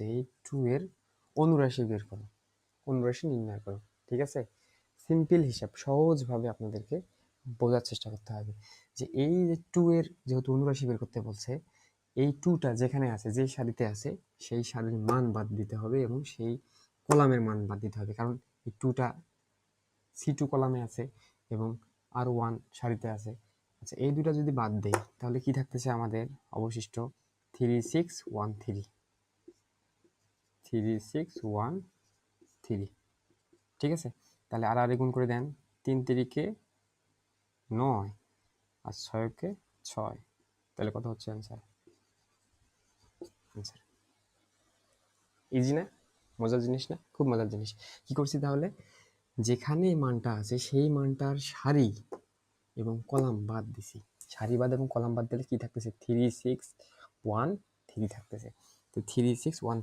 বলছে এই 2 এর অনুরাশি বের করো, অনুরাশি নির্ণয় করো। ঠিক আছে, সিম্পল হিসাব, সহজভাবে আপনাদেরকে বোঝার চেষ্টা করতে হবে যে এই যে 2 এর যেহেতু অনুরাশি বের করতে বলছে, এই 2টা যেখানে আছে, যে সারিতে আছে, সেই সারির মান বাদ দিতে হবে এবং সেই কলামের মান বাদ দিতে হবে, কারণ এই 2টা C2 কলামে আছে এবং R1 সারিতে আছে। আচ্ছা, এই দুটা যদি বাদ দেই তাহলে কি থাকতেছে আমাদের অবশিষ্ট? 3 6 1 3, 3 6 1 3। ঠিক আছে, তাহলে আর গুণ করে দেন, 3 3 9 আর 6 6, তাহলে কত হচ্ছে অ্যান্সার? অ্যান্সার ইজি না? মজার জিনিস না? খুব মজার জিনিস। কি করছি তাহলে? যেখানে মানটা আছে সেই মানটার সারি এবং কলাম বাদ দিছি। সারি বাদ এবং কলাম বাদ দিলে কি থাকতেছে? 3 6 1 3 থাকতেছে। তো 3 6 1 3